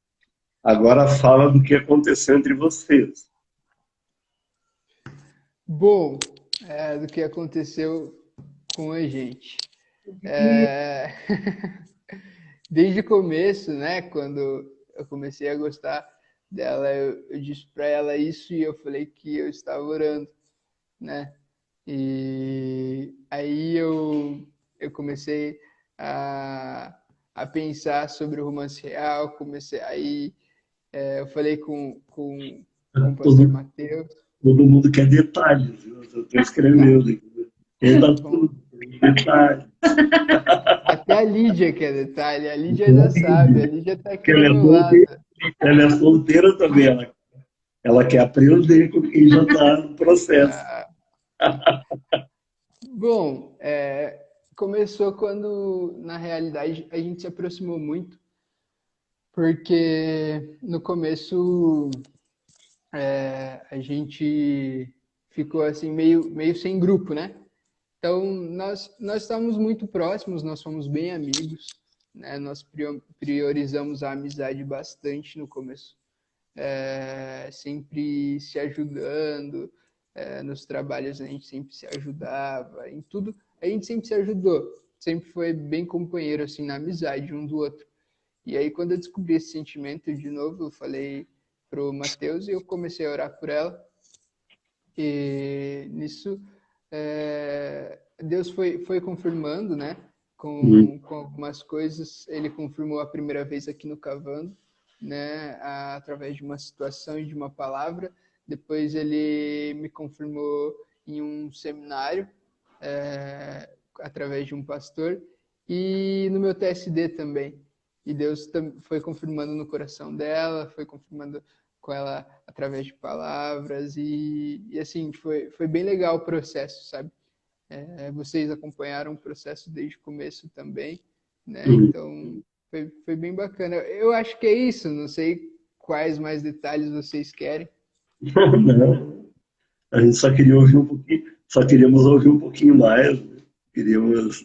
agora fala do que aconteceu entre vocês. Bom, do que aconteceu com a gente. Desde o começo, né, quando eu comecei a gostar dela, eu disse para ela isso e eu falei que eu estava orando, né? E aí eu comecei a pensar sobre o romance real, eu falei com o pastor Todo, Mateus. todo mundo quer detalhes, viu? Eu estou escrevendo aqui. Quer dar tudo, detalhes. Até a Lídia quer detalhe, a Lídia já sabe, a Lídia está aqui do Ela é meu lado. solteira, ela é solteira também, ela quer aprender com quem já está no processo. Bom, começou quando, na realidade, a gente se aproximou muito, porque no começo a gente ficou assim meio sem grupo, né? Então nós estávamos muito próximos, nós fomos bem amigos, né? Nós priorizamos a amizade bastante no começo, sempre se ajudando, nos trabalhos a gente sempre se ajudava, em tudo a gente sempre se ajudou, sempre foi bem companheiro assim na amizade um do outro. E aí quando eu descobri esse sentimento de novo, eu falei pro Mateus e eu comecei a orar por ela. E nisso Deus foi confirmando, né? Com algumas coisas. Ele confirmou a primeira vez aqui no Cavando, né? Através de uma situação e de uma palavra. Depois ele me confirmou em um seminário, através de um pastor, e no meu TSD também. E Deus foi confirmando no coração dela, foi confirmando com ela através de palavras, e assim, foi bem legal o processo, sabe? Vocês acompanharam o processo desde o começo também, né? Então, foi bem bacana. Eu acho que é isso, não sei quais mais detalhes vocês querem. Não, a gente só queria ouvir um pouquinho, só queríamos ouvir um pouquinho mais, né? Queríamos,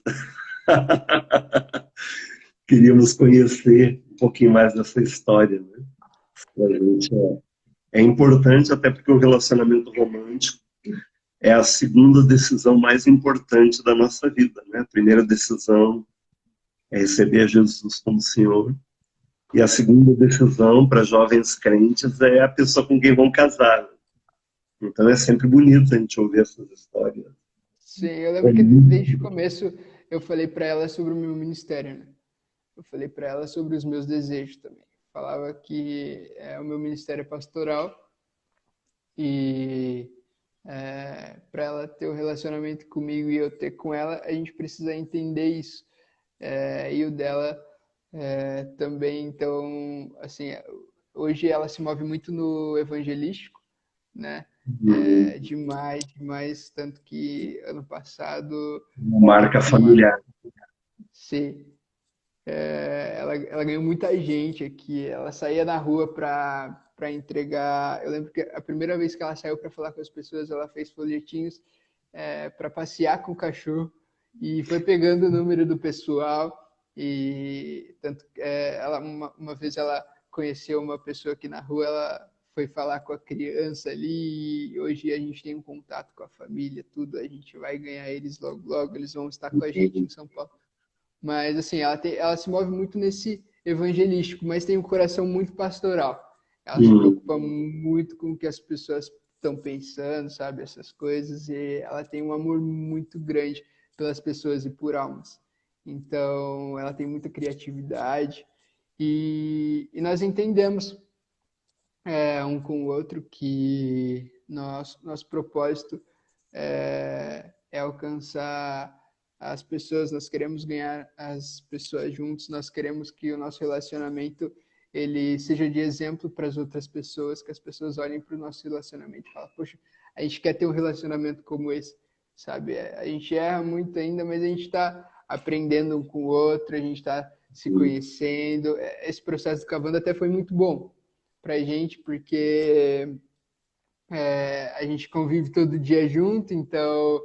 queríamos conhecer um pouquinho mais dessa história, né? Pra gente é importante, até porque o relacionamento romântico é a segunda decisão mais importante da nossa vida, né? A primeira decisão é receber Jesus como Senhor, e a segunda decisão para jovens crentes é a pessoa com quem vão casar. Então é sempre bonito a gente ouvir essas histórias. Sim, eu lembro que desde o começo eu falei para ela sobre o meu ministério, né? Eu falei para ela sobre os meus desejos também. Falava que o meu ministério é pastoral e para ela ter o relacionamento comigo e eu ter com ela, a gente precisa entender isso. E o dela também. Então, assim, hoje ela se move muito no evangelístico, né? Demais, tanto que ano passado... Marca familiar. Sim. Ela ganhou muita gente aqui. Ela saía na rua para entregar. Eu lembro que a primeira vez que ela saiu para falar com as pessoas, ela fez folhetinhos para passear com o cachorro e foi pegando o número do pessoal. E tanto uma vez ela conheceu uma pessoa aqui na rua, ela foi falar com a criança ali. E hoje a gente tem um contato com a família, tudo. A gente vai ganhar eles logo, logo. Eles vão estar com a gente em São Paulo. Mas, assim, ela se move muito nesse evangelístico, mas tem um coração muito pastoral. Ela se preocupa muito com o que as pessoas estão pensando, sabe? Essas coisas. E ela tem um amor muito grande pelas pessoas e por almas. Então, ela tem muita criatividade. E nós entendemos um com o outro que nosso propósito é alcançar as pessoas, nós queremos ganhar as pessoas juntos, nós queremos que o nosso relacionamento ele seja de exemplo para as outras pessoas, que as pessoas olhem para o nosso relacionamento e falem, poxa, a gente quer ter um relacionamento como esse, sabe? A gente erra muito ainda, mas a gente está aprendendo um com o outro, a gente está se conhecendo. Esse processo do Cavando até foi muito bom para a gente, porque a gente convive todo dia junto, então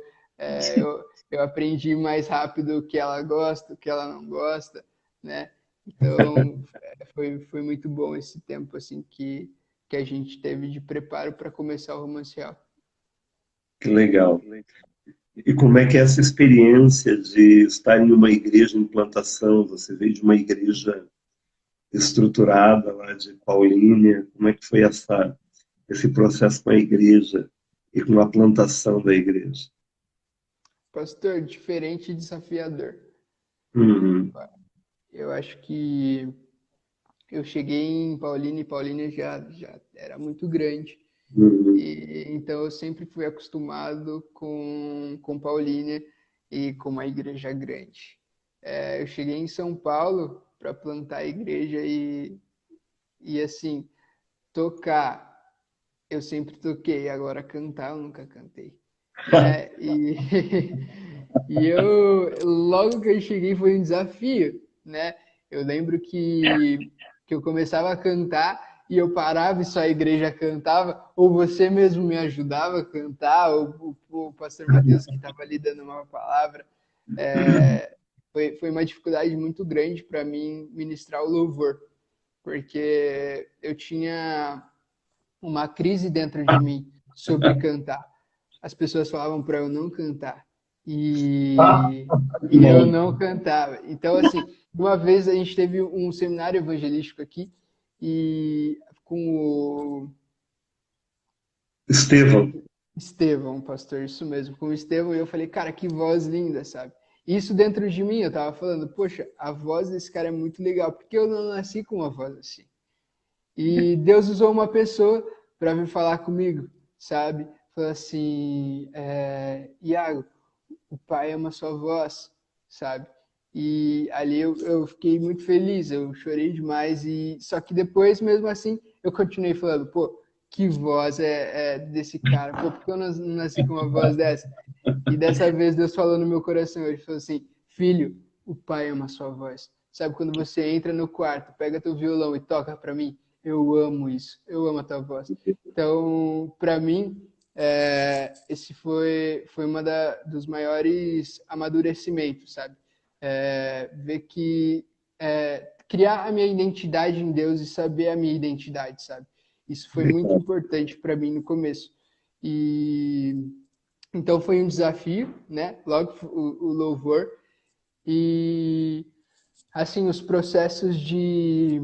eu aprendi mais rápido o que ela gosta, o que ela não gosta, né? Então, foi muito bom esse tempo assim que a gente teve de preparo para começar o Romancial. Que legal. E como é que é essa experiência de estar em uma igreja em plantação? Você veio de uma igreja estruturada lá de Paulínia. Como é que foi esse processo com a igreja e com a plantação da igreja? Pastor, diferente e desafiador. Eu acho que eu cheguei em Paulínia e Paulínia já era muito grande. Então eu sempre fui acostumado com Paulínia e com uma igreja grande. Eu cheguei em São Paulo para plantar a igreja e assim, tocar, eu sempre toquei, agora cantar eu nunca cantei. E eu, logo que eu cheguei foi um desafio, né? Eu lembro que eu começava a cantar e eu parava e só a igreja cantava, ou você mesmo me ajudava a cantar, ou o pastor Matheus que estava ali dando uma palavra. Foi uma dificuldade muito grande para mim ministrar o louvor, porque eu tinha uma crise dentro de mim sobre cantar. As pessoas falavam para eu não cantar e eu não cantava. Então, assim, uma vez a gente teve um seminário evangelístico aqui e com o Estevão, pastor, isso mesmo, com o Estevão, e eu falei, cara, que voz linda, sabe? Isso dentro de mim, eu tava falando, poxa, a voz desse cara é muito legal, porque eu não nasci com uma voz assim. E Deus usou uma pessoa para vir falar comigo, sabe? Falou assim, Iago, o pai ama sua voz, sabe? E ali eu fiquei muito feliz, eu chorei demais, só que depois, mesmo assim, eu continuei falando, pô, que voz é desse cara? Pô, por que eu não nasci com uma voz dessa? E dessa vez Deus falou no meu coração, ele falou assim, filho, o pai ama a sua voz. Sabe quando você entra no quarto, pega teu violão e toca para mim? Eu amo isso, eu amo a tua voz. Então, para mim, esse foi uma dos maiores amadurecimentos, sabe? Ver que criar a minha identidade em Deus e saber a minha identidade, sabe? Isso foi muito importante para mim no começo. E então foi um desafio, né? Logo o louvor e assim os processos de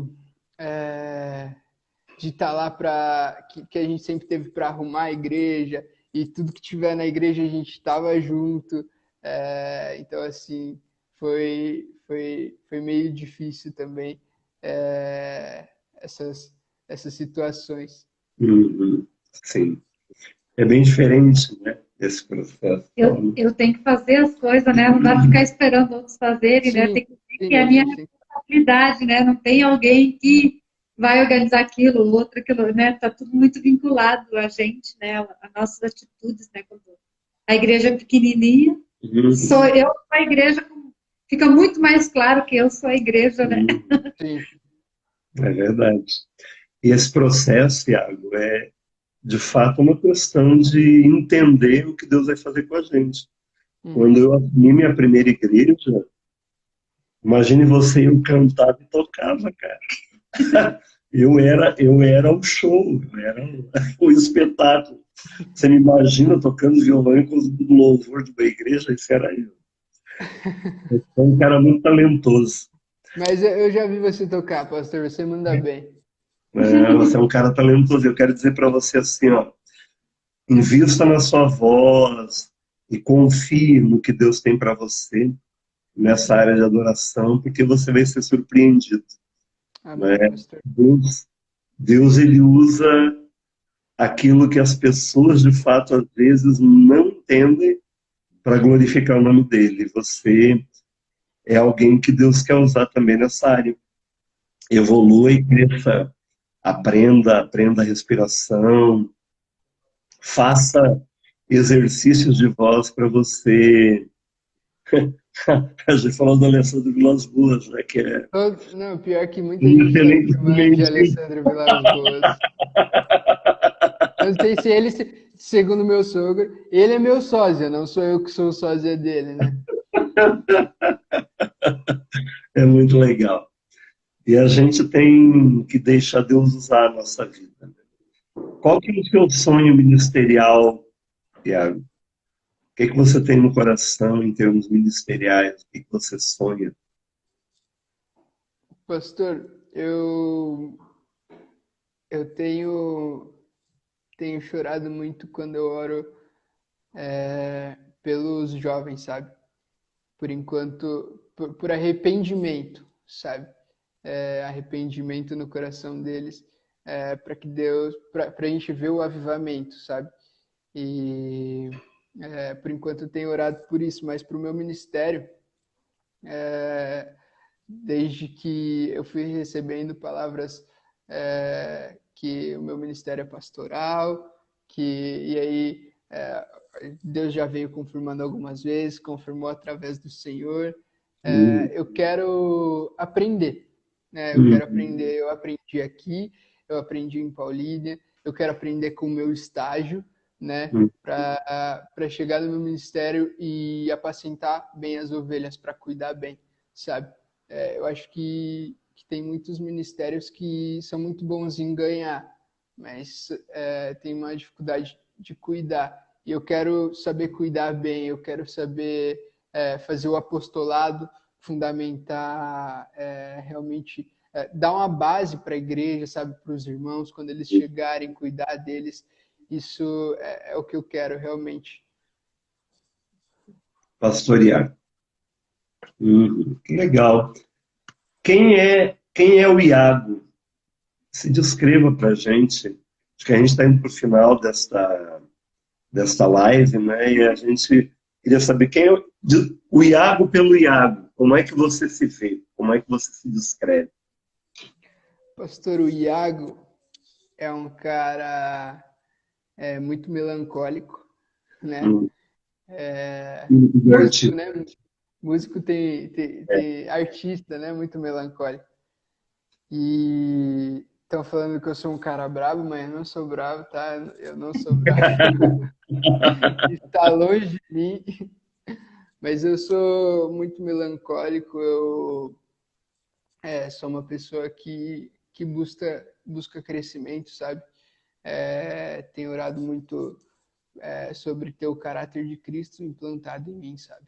estar lá para que a gente sempre teve para arrumar a igreja e tudo que tiver na igreja a gente estava junto. Então assim foi meio difícil também essas situações. Uhum. Sim. É bem diferente, né, esse processo. Eu tenho que fazer as coisas, né? Não dá pra ficar esperando outros fazerem, né? Tem que ver que é a minha responsabilidade, né? Não tem alguém que vai organizar aquilo, outro, aquilo, né? Tá tudo muito vinculado a gente, né? A nossas atitudes, né? Quando a igreja é pequenininha, sou eu a igreja, fica muito mais claro que eu sou a igreja, né? Sim. É verdade. E esse processo, Iago, é de fato uma questão de entender o que Deus vai fazer com a gente. Quando eu assumi minha primeira igreja, imagine você, eu cantava e tocava, cara. Eu era o show, eu era o espetáculo. Você me imagina tocando violão com o louvor de uma igreja? Isso era eu. Eu sou um cara muito talentoso. Mas eu já vi você tocar, pastor, você manda bem. Você é um cara talentoso. Eu quero dizer para você assim, ó, invista na sua voz e confie no que Deus tem para você nessa área de adoração, porque você vai ser surpreendido. Amém, Né? pastor. Deus ele usa aquilo que as pessoas de fato às vezes não entendem para glorificar o nome dele. Você é alguém que Deus quer usar também nessa área. Evolua e cresça, aprenda a respiração, faça exercícios de voz para você. A gente falou do Alessandro Vilas Boas, né, que é Não, pior que muita um gente tá me excelente chamando de instrumento. Alessandro Vilas Boas. Eu não sei se ele, segundo meu sogro, ele é meu sósia, não sou eu que sou o sósia dele, né? É muito legal. E a gente tem que deixar Deus usar a nossa vida. Qual que é o seu sonho ministerial, Iago? O que você tem no coração em termos ministeriais? O que você sonha? Pastor, eu tenho chorado muito quando eu oro pelos jovens, sabe? Por enquanto, por arrependimento, sabe? Arrependimento no coração deles, para que Deus, para a gente ver o avivamento, sabe? E por enquanto eu tenho orado por isso, mas para o meu ministério, desde que eu fui recebendo palavras que o meu ministério é pastoral, e aí Deus já veio confirmando algumas vezes, confirmou através do Senhor. Eu quero aprender, né? Eu quero aprender. Eu aprendi aqui, eu aprendi em Paulínia, eu quero aprender com o meu estágio, né? Para chegar no meu ministério e apacentar bem as ovelhas, para cuidar bem, sabe? Eu acho que tem muitos ministérios que são muito bons em ganhar, mas tem uma dificuldade de cuidar. E eu quero saber cuidar bem, eu quero saber fazer o apostolado, fundamentar, realmente dar uma base para a igreja, sabe, para os irmãos, quando eles chegarem, cuidar deles. Isso é o que eu quero realmente. Pastorear. Que legal. Quem é o Iago? Se descreva para a gente. Acho que a gente está indo para o final desta live, né? E a gente queria saber quem é o Iago pelo Iago. Como é que você se vê? Como é que você se descreve? Pastor, o Iago é um cara muito melancólico, né? Hum, Músico, divertido. né? Músico tem artista, né? Muito melancólico. E estão falando que eu sou um cara bravo, mas eu não sou bravo, tá? Eu não sou bravo. Está longe de mim. Mas eu sou muito melancólico. Eu sou uma pessoa que busca crescimento, sabe? Tenho orado muito sobre ter o caráter de Cristo implantado em mim, sabe?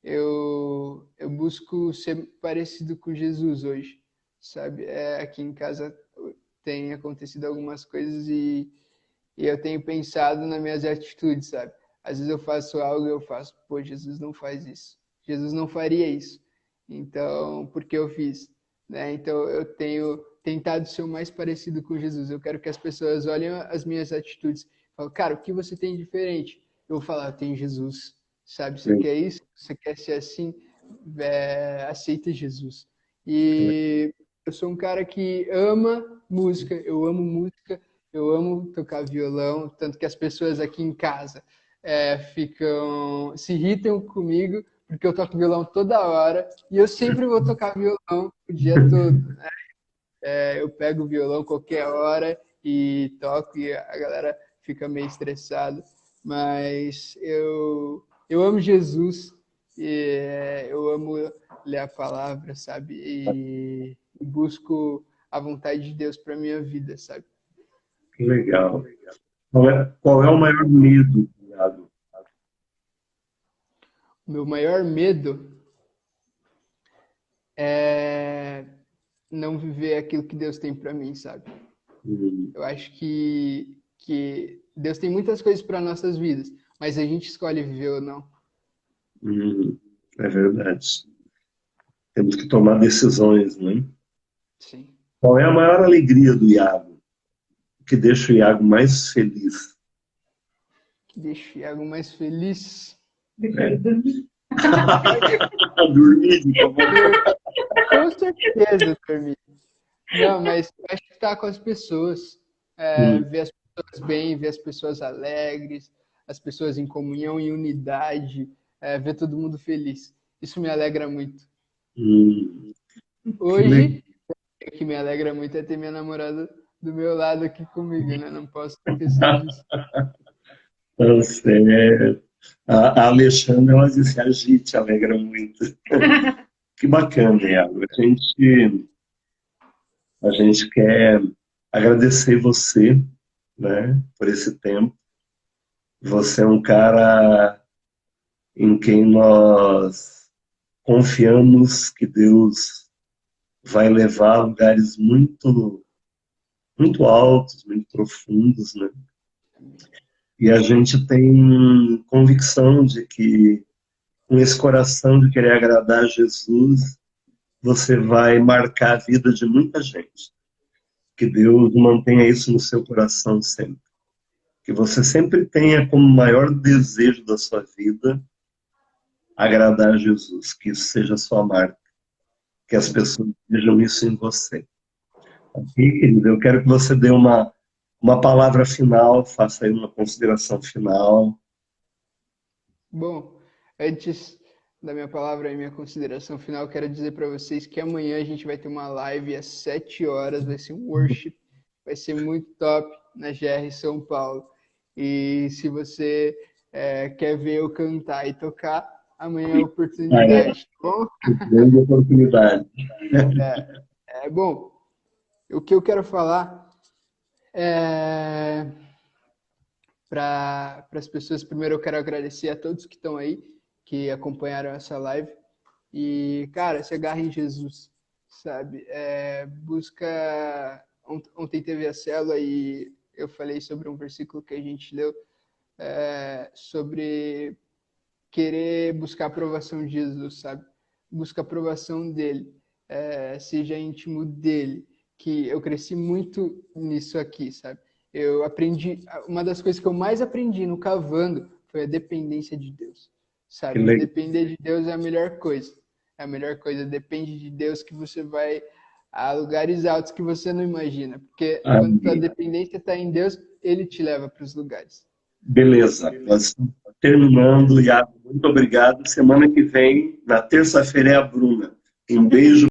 Eu busco ser parecido com Jesus hoje, sabe? Aqui em casa tem acontecido algumas coisas e eu tenho pensado nas minhas atitudes, sabe? Às vezes eu faço algo e eu faço, pô, Jesus não faz isso. Jesus não faria isso. Então, por que eu fiz? Né? Então, eu tenho tentado ser o mais parecido com Jesus. Eu quero que as pessoas olhem as minhas atitudes e falem, cara, o que você tem de diferente? Eu vou falar, eu tenho Jesus. Sabe, você quer isso? Você quer ser assim? Aceita Jesus. E eu sou um cara que ama música, eu amo tocar violão, tanto que as pessoas aqui em casa se irritam comigo, porque eu toco violão toda hora, e eu sempre vou tocar violão o dia todo. Eu pego o violão qualquer hora e toco, e a galera fica meio estressada, mas eu amo Jesus, e eu amo ler a palavra, sabe? E busco a vontade de Deus para minha vida, sabe? Que legal. Qual é o maior medo, Iago? Meu maior medo é não viver aquilo que Deus tem para mim, sabe? Hum, Eu acho que Deus tem muitas coisas para nossas vidas, mas a gente escolhe viver ou não. é verdade. Temos que tomar decisões, né? Sim. Qual é a maior alegria do Iago? O que deixa o Iago mais feliz? Que deixa o Iago mais feliz. É. Dormir de boa. Com certeza, Fermi. Não, mas eu acho que estar com as pessoas, Hum, ver as pessoas bem, ver as pessoas alegres, as pessoas em comunhão, em unidade, ver todo mundo feliz. Isso me alegra muito. hum, que legal. Hoje, o que me alegra muito é ter minha namorada do meu lado aqui comigo, né? Não posso esquecer disso. Tá certo. A Alexandra, ela disse, a gente alegra muito. Que bacana, Iago. A gente quer agradecer você, né, por esse tempo. Você é um cara em quem nós confiamos que Deus vai levar a lugares muito, muito altos, muito profundos, né? E a gente tem convicção de que, com esse coração de querer agradar a Jesus, você vai marcar a vida de muita gente. Que Deus mantenha isso no seu coração sempre. Que você sempre tenha como maior desejo da sua vida agradar a Jesus. Que isso seja a sua marca. Que as pessoas vejam isso em você. Ok, querido? Eu quero que você dê uma palavra final, faça aí uma consideração final. Bom, antes da minha palavra e minha consideração final, quero dizer para vocês que amanhã a gente vai ter uma live às 7 horas, vai ser um worship, vai ser muito top na GR São Paulo. E se você quer ver eu cantar e tocar, amanhã é a Ah, é, oportunidade, tá bom? grande oportunidade. Bom, o que eu quero falar é para as pessoas. Primeiro, eu quero agradecer a todos que estão aí, que acompanharam essa live. E, cara, se agarra em Jesus, sabe? Busca. Ontem teve a célula e eu falei sobre um versículo que a gente leu, sobre querer buscar a aprovação de Jesus, sabe? Busca a aprovação dele, seja íntimo dele, que eu cresci muito nisso aqui, sabe? eu aprendi, uma das coisas que eu mais aprendi no cavando foi a dependência de Deus, sabe? Depender de Deus é a melhor coisa. É a melhor coisa, depende de Deus que você vai a lugares altos que você não imagina. Porque quando a dependência está em Deus, Ele te leva para os lugares. Beleza, nós estamos terminando, Iago. Muito obrigado. Semana que vem, na terça-feira, é a Bruna. Um beijo.